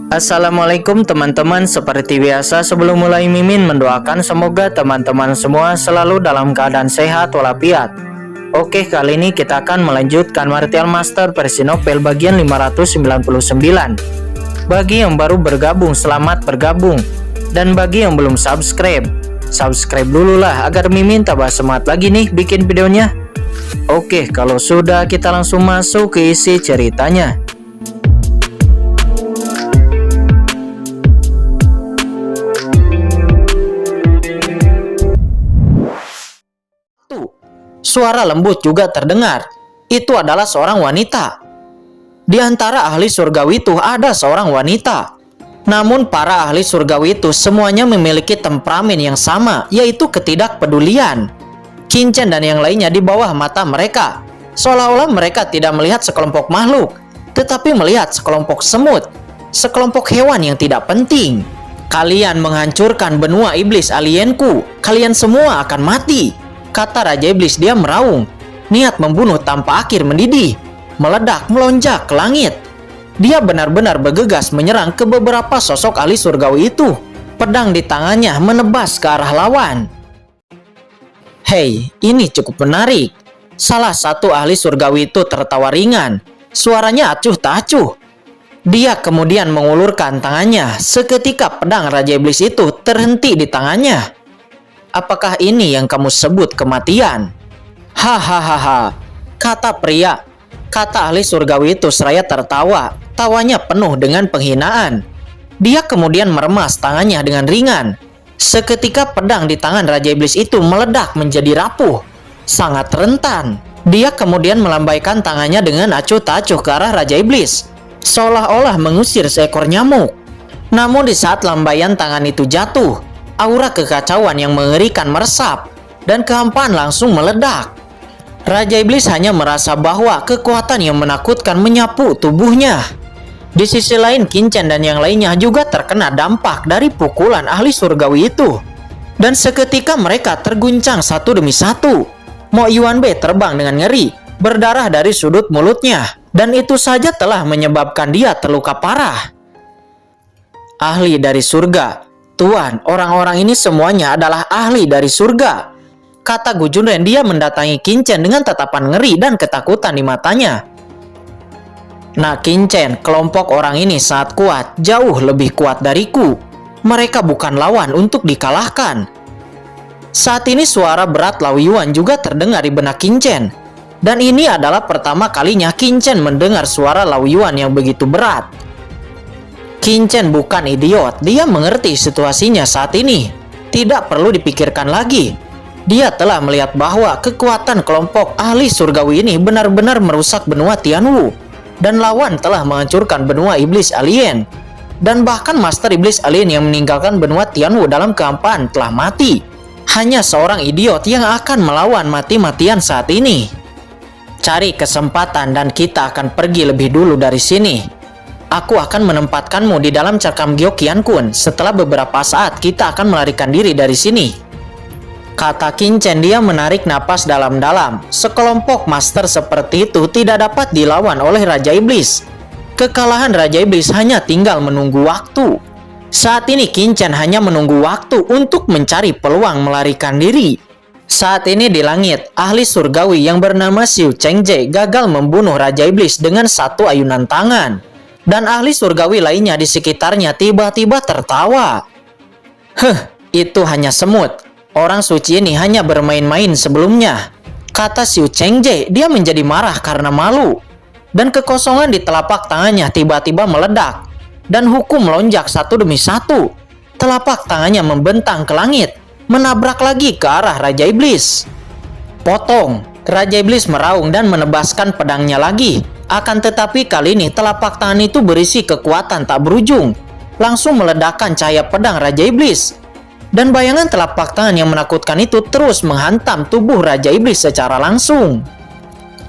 Assalamualaikum teman-teman. Seperti biasa sebelum mulai Mimin mendoakan semoga teman-teman semua selalu dalam keadaan sehat walafiat. Oke, kali ini kita akan melanjutkan Martial Master versi novel bagian 599. Bagi yang baru bergabung, selamat bergabung. Dan bagi yang belum subscribe dulu lah agar Mimin tambah semangat lagi nih bikin videonya. Oke, kalau sudah kita langsung masuk ke isi ceritanya. Suara lembut juga terdengar. Itu adalah seorang wanita. Di antara ahli surgawi itu ada seorang wanita. Namun para ahli surgawi itu semuanya memiliki temperamen yang sama, yaitu ketidakpedulian. Kincen dan yang lainnya di bawah mata mereka, seolah-olah mereka tidak melihat sekelompok makhluk, tetapi melihat sekelompok semut, sekelompok hewan yang tidak penting. Kalian menghancurkan benua iblis alienku, kalian semua akan mati, kata Raja Iblis. Dia meraung, niat membunuh tanpa akhir mendidih, meledak melonjak ke langit. Dia benar-benar bergegas menyerang ke beberapa sosok ahli surgawi itu. Pedang di tangannya menebas ke arah lawan. Hei, ini cukup menarik. Salah satu ahli surgawi itu tertawa ringan. Suaranya acuh tak acuh. Dia kemudian mengulurkan tangannya. Seketika pedang Raja Iblis itu terhenti di tangannya. Apakah ini yang kamu sebut kematian? Hahaha, kata pria. Kata ahli surgawi itu seraya tertawa. Tawanya penuh dengan penghinaan. Dia kemudian meremas tangannya dengan ringan. Seketika pedang di tangan Raja Iblis itu meledak menjadi rapuh, sangat rentan. Dia kemudian melambaikan tangannya dengan acuh tak acuh ke arah Raja Iblis, seolah-olah mengusir seekor nyamuk. Namun di saat lambaian tangan itu jatuh, aura kekacauan yang mengerikan meresap dan kehampaan langsung meledak. Raja Iblis hanya merasa bahwa kekuatan yang menakutkan menyapu tubuhnya. Di sisi lain, Kincen dan yang lainnya juga terkena dampak dari pukulan ahli surgawi itu. Dan seketika mereka terguncang satu demi satu. Mo Yuanbei terbang dengan ngeri, berdarah dari sudut mulutnya. Dan itu saja telah menyebabkan dia terluka parah. Ahli dari surga. Tuan, orang-orang ini semuanya adalah ahli dari surga, kata Gu Junren. Dia mendatangi Kincen dengan tatapan ngeri dan ketakutan di matanya. Nah Kincen, kelompok orang ini sangat kuat, jauh lebih kuat dariku. Mereka bukan lawan untuk dikalahkan. Saat ini suara berat Lao Yuan juga terdengar di benak Kincen. Dan ini adalah pertama kalinya Kincen mendengar suara Lao Yuan yang begitu berat. Kincen bukan idiot, dia mengerti situasinya saat ini. Tidak perlu dipikirkan lagi. Dia telah melihat bahwa kekuatan kelompok ahli surgawi ini benar-benar merusak benua Tianwu. Dan lawan telah menghancurkan benua iblis alien. Dan bahkan master iblis alien yang meninggalkan benua Tianwu dalam kehampaan telah mati. Hanya seorang idiot yang akan melawan mati-matian saat ini. Cari kesempatan dan kita akan pergi lebih dulu dari sini. Aku akan menempatkanmu di dalam cerkam Gyokian Kun. Setelah beberapa saat kita akan melarikan diri dari sini, kata Kincen. Dia menarik napas dalam-dalam. Sekelompok master seperti itu tidak dapat dilawan oleh Raja Iblis. Kekalahan Raja Iblis hanya tinggal menunggu waktu. Saat ini Kincen hanya menunggu waktu untuk mencari peluang melarikan diri. Saat ini di langit, ahli surgawi yang bernama Xiu Chengje gagal membunuh Raja Iblis dengan satu ayunan tangan. Dan ahli surgawi lainnya di sekitarnya tiba-tiba tertawa. Itu hanya semut. Orang suci ini hanya bermain-main sebelumnya, kata Xiu Chengje. Dia menjadi marah karena malu. Dan kekosongan di telapak tangannya tiba-tiba meledak. Dan hukum melonjak satu demi satu. Telapak tangannya membentang ke langit, menabrak lagi ke arah Raja Iblis. Potong! Raja Iblis meraung dan menebaskan pedangnya lagi. Akan tetapi kali ini telapak tangan itu berisi kekuatan tak berujung. Langsung meledakkan cahaya pedang Raja Iblis. Dan bayangan telapak tangan yang menakutkan itu terus menghantam tubuh Raja Iblis secara langsung.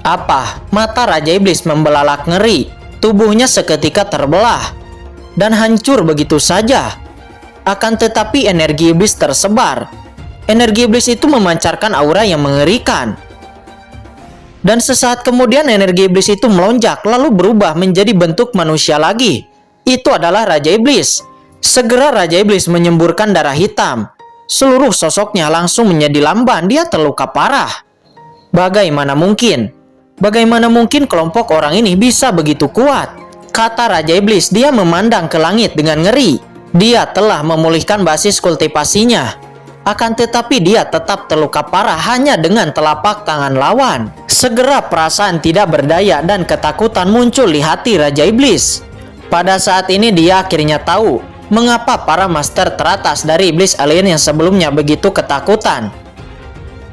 Apa? Mata Raja Iblis membelalak ngeri. Tubuhnya seketika terbelah dan hancur begitu saja. Akan tetapi energi iblis tersebar. Energi iblis itu memancarkan aura yang mengerikan. Dan sesaat kemudian energi iblis itu melonjak lalu berubah menjadi bentuk manusia lagi. Itu adalah Raja Iblis. Segera Raja Iblis menyemburkan darah hitam. Seluruh sosoknya langsung menjadi lamban, dia terluka parah. Bagaimana mungkin? Bagaimana mungkin kelompok orang ini bisa begitu kuat? Kata Raja Iblis, dia memandang ke langit dengan ngeri. Dia telah memulihkan basis kultivasinya. Akan tetapi dia tetap terluka parah hanya dengan telapak tangan lawan. Segera perasaan tidak berdaya dan ketakutan muncul di hati Raja Iblis. Pada saat ini dia akhirnya tahu mengapa para master teratas dari iblis alien yang sebelumnya begitu ketakutan.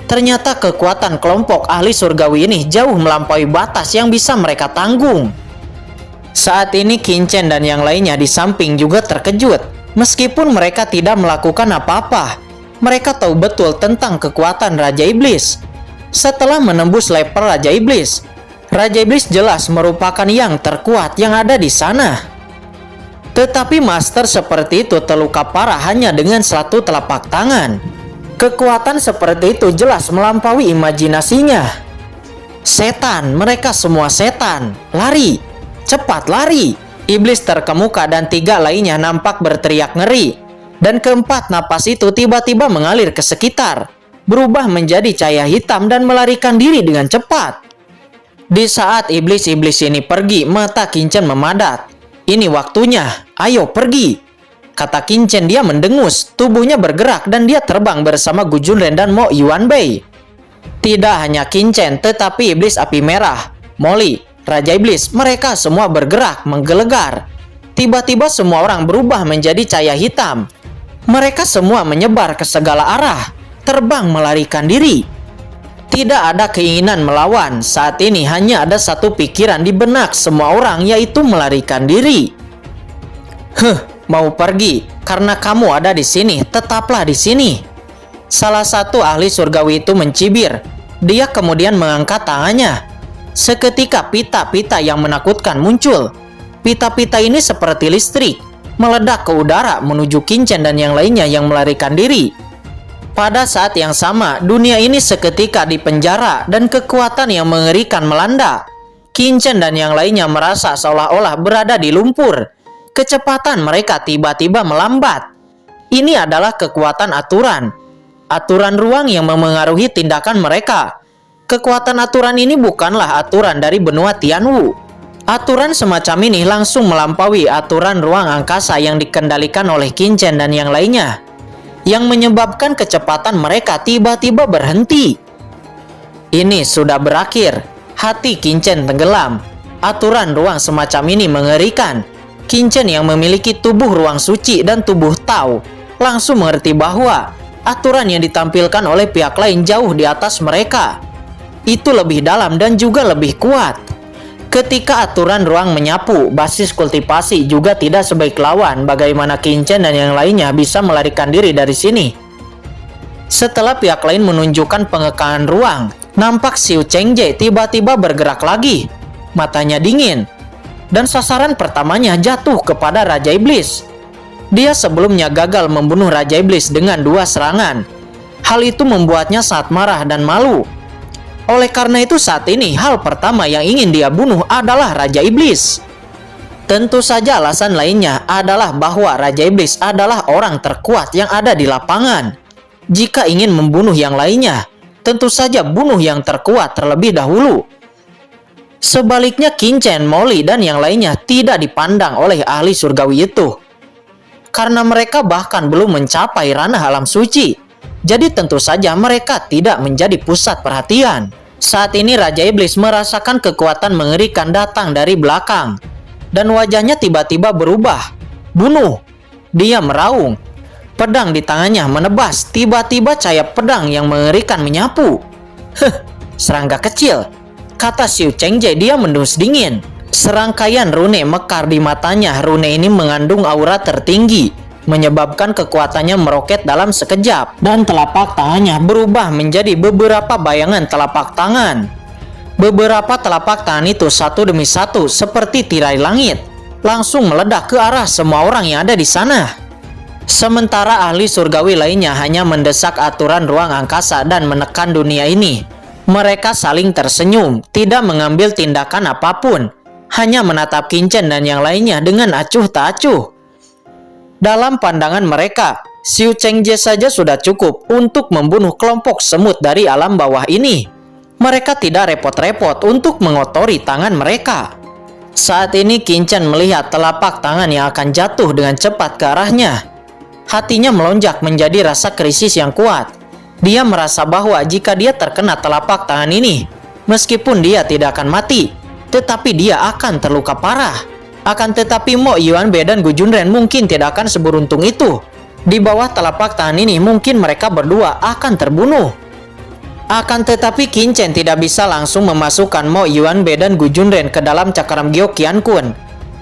Ternyata kekuatan kelompok ahli surgawi ini jauh melampaui batas yang bisa mereka tanggung. Saat ini Qin Chen dan yang lainnya di samping juga terkejut. Meskipun mereka tidak melakukan apa-apa, mereka tahu betul tentang kekuatan Raja Iblis. Setelah menembus level Raja Iblis, Raja Iblis jelas merupakan yang terkuat yang ada di sana. Tetapi master seperti itu terluka parah hanya dengan satu telapak tangan. Kekuatan seperti itu jelas melampaui imajinasinya. Setan, mereka semua setan. Lari, cepat lari. Iblis terkemuka dan 3 lainnya nampak berteriak ngeri. Dan keempat napas itu tiba-tiba mengalir ke sekitar, berubah menjadi cahaya hitam dan melarikan diri dengan cepat. Di saat iblis-iblis ini pergi, mata Qin Chen memadat. Ini waktunya, ayo pergi. Kata Qin Chen, dia mendengus, tubuhnya bergerak dan dia terbang bersama Gu Junren dan Mo Yuanbei. Tidak hanya Qin Chen, tetapi iblis api merah, Molly, Raja Iblis, mereka semua bergerak, menggelegar. Tiba-tiba semua orang berubah menjadi cahaya hitam. Mereka semua menyebar ke segala arah, terbang melarikan diri. Tidak ada keinginan melawan, saat ini hanya ada satu pikiran di benak semua orang, yaitu melarikan diri. Mau pergi, karena kamu ada di sini, tetaplah di sini. Salah satu ahli surgawi itu mencibir. Dia kemudian mengangkat tangannya. Seketika pita-pita yang menakutkan muncul. Pita-pita ini seperti listrik, meledak ke udara menuju Qin Chen dan yang lainnya yang melarikan diri. Pada saat yang sama, dunia ini seketika dipenjara dan kekuatan yang mengerikan melanda. Qin Chen dan yang lainnya merasa seolah-olah berada di lumpur. Kecepatan mereka tiba-tiba melambat. Ini adalah kekuatan aturan. Aturan ruang yang memengaruhi tindakan mereka. Kekuatan aturan ini bukanlah aturan dari benua Tianwu. Aturan semacam ini langsung melampaui aturan ruang angkasa yang dikendalikan oleh Qin Chen dan yang lainnya, yang menyebabkan kecepatan mereka tiba-tiba berhenti. Ini sudah berakhir. Hati Qin Chen tenggelam. Aturan ruang semacam ini mengerikan. Qin Chen yang memiliki tubuh ruang suci dan tubuh Tao langsung mengerti bahwa aturan yang ditampilkan oleh pihak lain jauh di atas mereka. Itu lebih dalam dan juga lebih kuat. Ketika aturan ruang menyapu, basis kultivasi juga tidak sebaik lawan. Bagaimana Qin Chen dan yang lainnya bisa melarikan diri dari sini? Setelah pihak lain menunjukkan pengekangan ruang, nampak Xiu Chengjie tiba-tiba bergerak lagi. Matanya dingin. Dan sasaran pertamanya jatuh kepada Raja Iblis. Dia sebelumnya gagal membunuh Raja Iblis dengan 2 serangan. Hal itu membuatnya sangat marah dan malu. Oleh karena itu saat ini hal pertama yang ingin dia bunuh adalah Raja Iblis. Tentu saja alasan lainnya adalah bahwa Raja Iblis adalah orang terkuat yang ada di lapangan. Jika ingin membunuh yang lainnya, tentu saja bunuh yang terkuat terlebih dahulu. Sebaliknya Qin Chen, Molly, dan yang lainnya tidak dipandang oleh ahli surgawi itu. Karena mereka bahkan belum mencapai ranah alam suci. Jadi tentu saja mereka tidak menjadi pusat perhatian. Saat ini Raja Iblis merasakan kekuatan mengerikan datang dari belakang. Dan wajahnya tiba-tiba berubah. Bunuh! Dia meraung. Pedang di tangannya menebas. Tiba-tiba cahaya pedang yang mengerikan menyapu. Serangga kecil. Kata Xiu Chengjie, dia mendus dingin. Serangkaian rune mekar di matanya. Rune ini mengandung aura tertinggi, menyebabkan kekuatannya meroket dalam sekejap. Dan telapak tangannya berubah menjadi beberapa bayangan telapak tangan. Beberapa telapak tangan itu satu demi satu seperti tirai langit, langsung meledak ke arah semua orang yang ada di sana. Sementara ahli surgawi lainnya hanya mendesak aturan ruang angkasa dan menekan dunia ini. Mereka saling tersenyum, tidak mengambil tindakan apapun. hanya menatap Qin Chen dan yang lainnya dengan acuh tak acuh. Dalam pandangan mereka, Xiu Chengje saja sudah cukup untuk membunuh kelompok semut dari alam bawah ini. Mereka tidak repot-repot untuk mengotori tangan mereka. Saat ini Qin Chen melihat telapak tangan yang akan jatuh dengan cepat ke arahnya. Hatinya melonjak menjadi rasa krisis yang kuat. Dia merasa bahwa jika dia terkena telapak tangan ini, meskipun dia tidak akan mati, tetapi dia akan terluka parah. Akan tetapi Mo Yuanbei dan Gu Junren mungkin tidak akan seberuntung itu. Di bawah telapak tangan ini mungkin mereka berdua akan terbunuh. Akan tetapi Qin Chen tidak bisa langsung memasukkan Mo Yuanbei dan Gu Junren ke dalam cakram Gyo Qian Kun.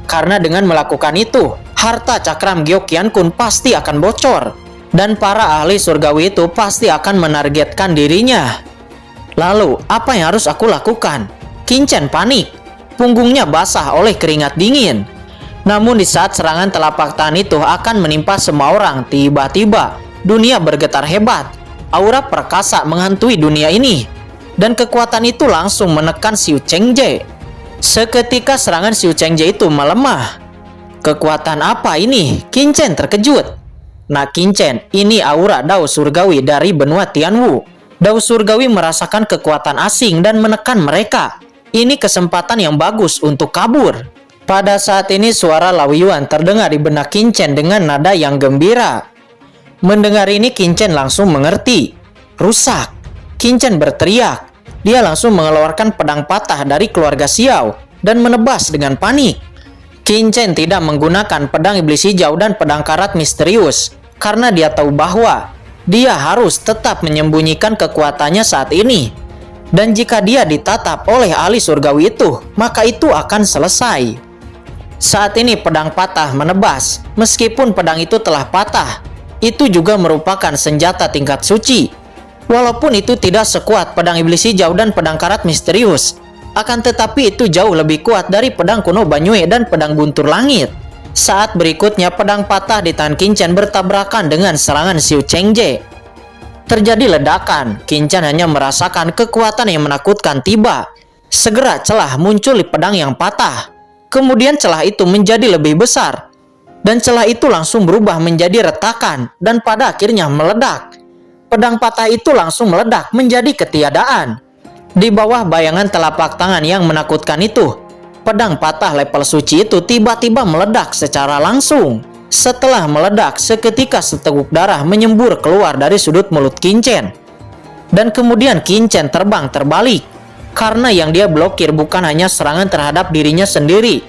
Karena dengan melakukan itu, harta cakram Gyo Qian Kun pasti akan bocor. Dan para ahli surgawi itu pasti akan menargetkan dirinya. Lalu, apa yang harus aku lakukan? Qin Chen panik. Punggungnya basah oleh keringat dingin. Namun di saat serangan telapak tangan itu akan menimpa semua orang, tiba-tiba dunia bergetar hebat. Aura perkasa menghantui dunia ini. Dan kekuatan itu langsung menekan Xiu Chengje. Seketika serangan Xiu Chengje itu melemah. Kekuatan apa ini? Qin Chen terkejut. Nah Qin Chen, ini aura Dao Surgawi dari benua Tianwu. Dao Surgawi merasakan kekuatan asing dan menekan mereka. Ini kesempatan yang bagus untuk kabur. Pada saat ini suara Lao Yuan terdengar di benak Qin Chen dengan nada yang gembira. Mendengar ini Qin Chen langsung mengerti. Rusak. Qin Chen berteriak. Dia langsung mengeluarkan pedang patah dari keluarga Xiao dan menebas dengan panik. Qin Chen tidak menggunakan pedang iblis hijau dan pedang karat misterius karena dia tahu bahwa dia harus tetap menyembunyikan kekuatannya saat ini. Dan jika dia ditatap oleh ahli surgawi itu, maka itu akan selesai. Saat ini pedang patah menebas. Meskipun pedang itu telah patah, itu juga merupakan senjata tingkat suci. Walaupun itu tidak sekuat pedang iblis hijau dan pedang karat misterius, akan tetapi itu jauh lebih kuat dari pedang kuno Banyue dan pedang guntur langit. Saat berikutnya pedang patah di tangan Qin Chen bertabrakan dengan serangan Xiu Chengje. Terjadi ledakan. Qin Chen hanya merasakan kekuatan yang menakutkan tiba. Segera celah muncul di pedang yang patah. Kemudian celah itu menjadi lebih besar. Dan celah itu langsung berubah menjadi retakan dan pada akhirnya meledak. Pedang patah itu langsung meledak menjadi ketiadaan. Di bawah bayangan telapak tangan yang menakutkan itu, pedang patah level suci itu tiba-tiba meledak secara langsung. Setelah meledak, seketika seteguk darah menyembur keluar dari sudut mulut Qin Chen. Dan kemudian Qin Chen terbang terbalik. Karena yang dia blokir bukan hanya serangan terhadap dirinya sendiri,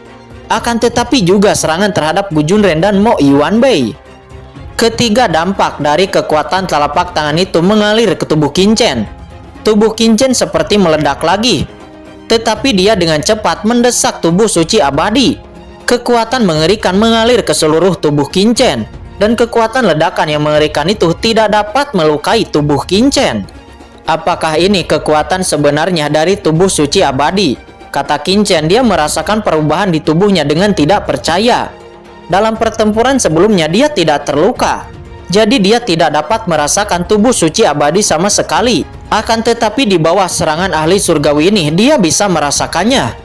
akan tetapi juga serangan terhadap Gu Junren dan Mo Yuanbei. Ketiga dampak dari kekuatan telapak tangan itu mengalir ke tubuh Qin Chen. Tubuh Qin Chen seperti meledak lagi. Tetapi dia dengan cepat mendesak tubuh suci abadi. Kekuatan mengerikan mengalir ke seluruh tubuh Qin Chen. Dan kekuatan ledakan yang mengerikan itu tidak dapat melukai tubuh Qin Chen. Apakah ini kekuatan sebenarnya dari tubuh suci abadi? Kata Qin Chen, dia merasakan perubahan di tubuhnya dengan tidak percaya. Dalam pertempuran sebelumnya dia tidak terluka. Jadi dia tidak dapat merasakan tubuh suci abadi sama sekali. Akan tetapi di bawah serangan ahli surgawi ini dia bisa merasakannya.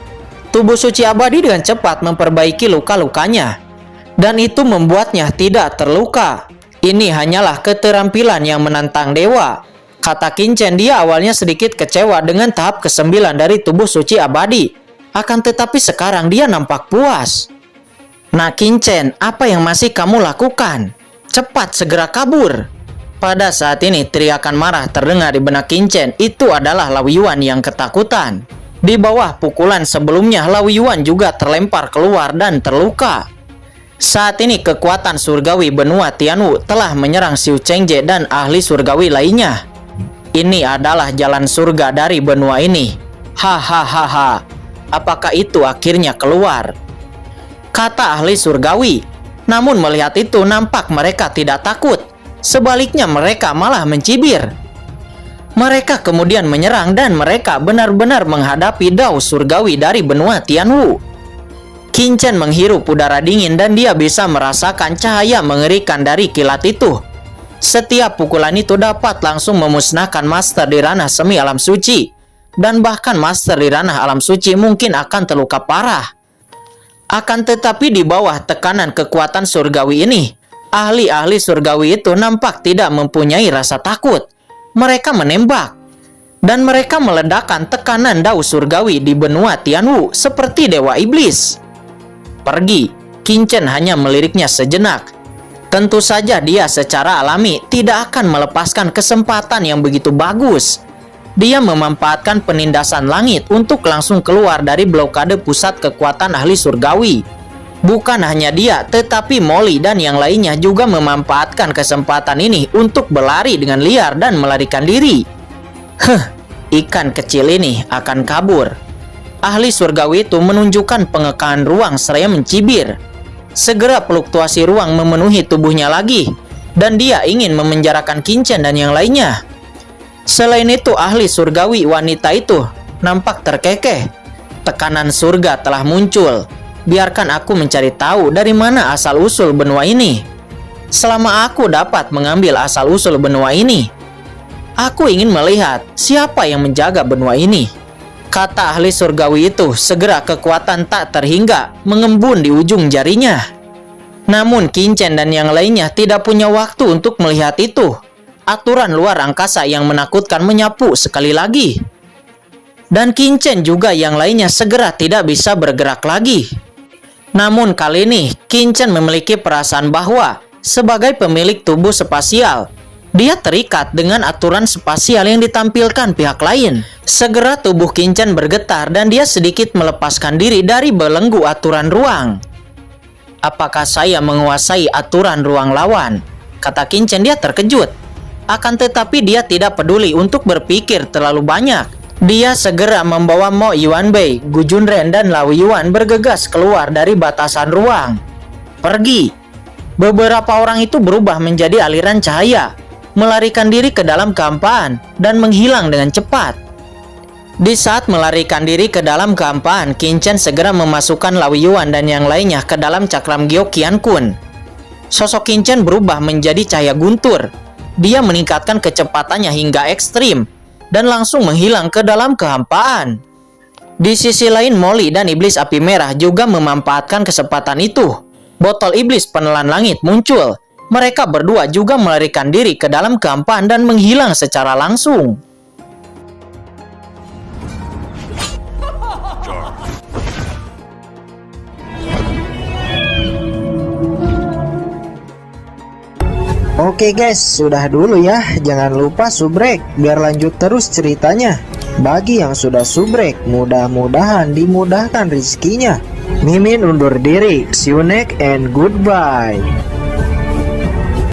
Tubuh suci abadi dengan cepat memperbaiki luka-lukanya. Dan itu membuatnya tidak terluka. Ini hanyalah keterampilan yang menantang dewa. Kata Qin Chen, dia awalnya sedikit kecewa dengan tahap ke-9 dari tubuh suci abadi. Akan tetapi sekarang dia nampak puas. Nah Qin Chen, apa yang masih kamu lakukan? Cepat segera kabur. Pada saat ini teriakan marah terdengar di benak Qin Chen. Itu adalah Lao Yuan yang ketakutan. Di bawah pukulan sebelumnya, Lao Yuan juga terlempar keluar dan terluka. Saat ini kekuatan surgawi benua Tianwu telah menyerang Xiu Chengje dan ahli surgawi lainnya. Ini adalah jalan surga dari benua ini. Hahaha. Apakah itu akhirnya keluar? Kata ahli surgawi. Namun melihat itu nampak mereka tidak takut. Sebaliknya mereka malah mencibir. Mereka kemudian menyerang dan mereka benar-benar menghadapi Dao surgawi dari benua Tianwu. Qin Chen menghirup udara dingin dan dia bisa merasakan cahaya mengerikan dari kilat itu. Setiap pukulan itu dapat langsung memusnahkan master di ranah semi alam suci. Dan bahkan master di ranah alam suci mungkin akan terluka parah. Akan tetapi di bawah tekanan kekuatan surgawi ini, ahli-ahli surgawi itu nampak tidak mempunyai rasa takut. Mereka menembak. Dan mereka meledakkan tekanan dao surgawi di benua Tianwu seperti dewa iblis. Pergi, Qin Chen hanya meliriknya sejenak. Tentu saja dia secara alami tidak akan melepaskan kesempatan yang begitu bagus. Dia memanfaatkan penindasan langit untuk langsung keluar dari blokade pusat kekuatan ahli surgawi. Bukan hanya dia, tetapi Molly dan yang lainnya juga memanfaatkan kesempatan ini untuk berlari dengan liar dan melarikan diri. Ikan kecil ini akan kabur. Ahli surgawi itu menunjukkan pengekangan ruang seraya mencibir. Segera fluktuasi ruang memenuhi tubuhnya lagi, dan dia ingin memenjarakan Qin Chen dan yang lainnya. Selain itu, ahli surgawi wanita itu nampak terkekeh. Tekanan surga telah muncul. Biarkan aku mencari tahu dari mana asal-usul benua ini. Selama aku dapat mengambil asal-usul benua ini, aku ingin melihat siapa yang menjaga benua ini. Kata ahli surgawi itu, segera kekuatan tak terhingga mengembun di ujung jarinya. Namun Qin Chen dan yang lainnya tidak punya waktu untuk melihat itu. Aturan luar angkasa yang menakutkan menyapu sekali lagi. Dan Qin Chen juga yang lainnya segera tidak bisa bergerak lagi. Namun kali ini Qin Chen memiliki perasaan bahwa sebagai pemilik tubuh spasial, dia terikat dengan aturan spasial yang ditampilkan pihak lain. Segera tubuh Qin Chen bergetar dan dia sedikit melepaskan diri dari belenggu aturan ruang. Apakah saya menguasai aturan ruang lawan? Kata Qin Chen, dia terkejut. Akan tetapi dia tidak peduli untuk berpikir terlalu banyak. Dia segera membawa Mo Yuanbei, Gu Junren, dan Lao Yuan bergegas keluar dari batasan ruang. Pergi. Beberapa orang itu berubah menjadi aliran cahaya, melarikan diri ke dalam kehampaan dan menghilang dengan cepat. Di saat melarikan diri ke dalam kehampaan, Qin Chen segera memasukkan Lao Yuan dan yang lainnya ke dalam cakram Gyo Qian Kun. Sosok Qin Chen berubah menjadi cahaya guntur. Dia meningkatkan kecepatannya hingga ekstrim dan langsung menghilang ke dalam kehampaan. Di sisi lain, Molly dan iblis api merah juga memanfaatkan kesempatan itu. Botol iblis penelan langit muncul. Mereka berdua juga melarikan diri ke dalam kehampaan dan menghilang secara langsung. Oke guys, sudah dulu ya. Jangan lupa subrek biar lanjut terus ceritanya. Bagi yang sudah subrek, mudah-mudahan dimudahkan rezekinya. Mimin undur diri. See you next and goodbye.